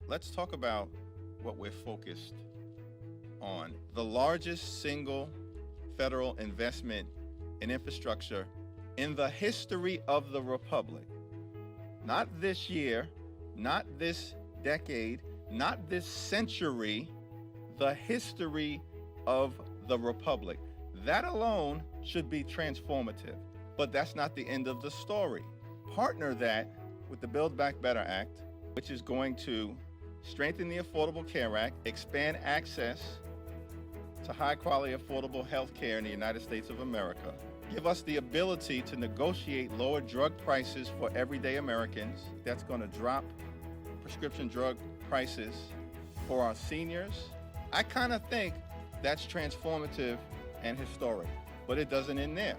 let's talk about what we're focused on. The largest single federal investment in infrastructure in the history of the Republic. Not this year, not this decade, not this century, the history of the Republic. That alone should be transformative, but that's not the end of the story. Partner that with the Build Back Better Act, which is going to strengthen the Affordable Care Act, expand access to high-quality, affordable health care in the United States of America, give us the ability to negotiate lower drug prices for everyday Americans. That's going to drop prescription drug prices for our seniors. I kind of think that's transformative and historic, but it doesn't end there.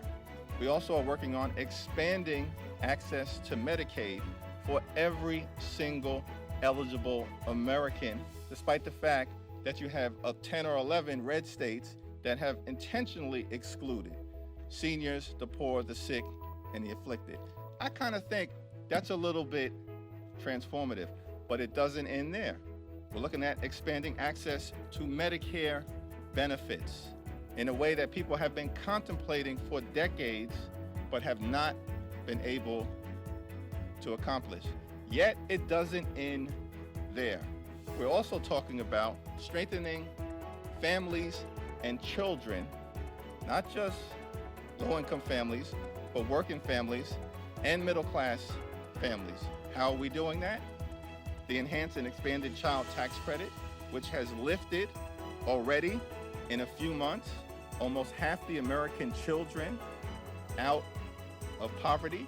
We also are working on expanding access to Medicaid for every single eligible American, despite the fact that you have 10 or 11 red states that have intentionally excluded seniors, the poor, the sick, and the afflicted. I kind of think that's a little bit transformative, but it doesn't end there. We're looking at expanding access to Medicare benefits in a way that people have been contemplating for decades, but have not been able to accomplish. Yet it doesn't end there. We're also talking about strengthening families and children, not just low-income families, but working families and middle-class families. How are we doing that? The enhanced and expanded child tax credit, which has lifted already in a few months almost half the American children out of poverty,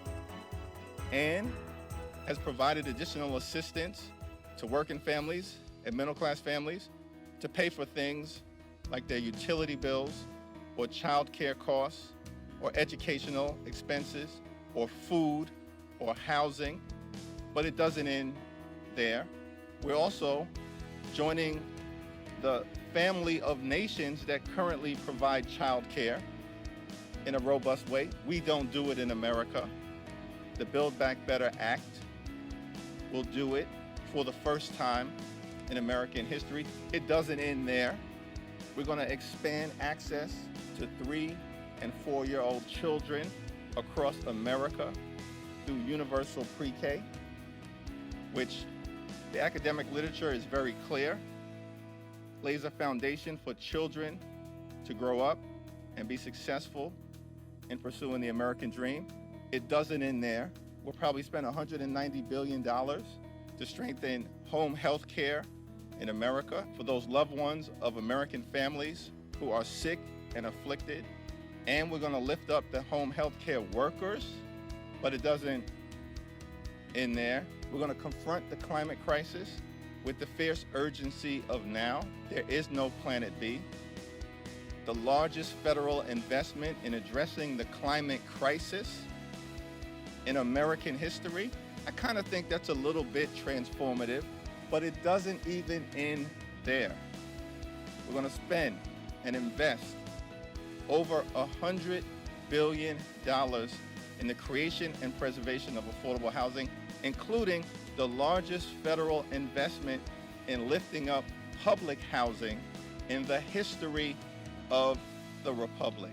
and has provided additional assistance to working families and middle-class families to pay for things like their utility bills or child care costs or educational expenses or food or housing. But it doesn't end there. We're also joining the family of nations that currently provide child care in a robust way. We don't do it in America. The Build Back Better Act will do it for the first time in American history. It doesn't end there. We're going to expand access to 3- and 4-year-old children across America through universal pre-K, which the academic literature is very clear, lays a foundation for children to grow up and be successful in pursuing the American dream. It doesn't end there. We'll probably spend $190 billion to strengthen home health care in America for those loved ones of American families who are sick and afflicted. And we're going to lift up the home health care workers, but it doesn't end there. We're going to confront the climate crisis with the fierce urgency of now. There is no planet B. The largest federal investment in addressing the climate crisis in American history. I kind of think that's a little bit transformative, but it doesn't even end there. We're going to spend and invest over $100 billion in the creation and preservation of affordable housing, including the largest federal investment in lifting up public housing in the history of the Republic.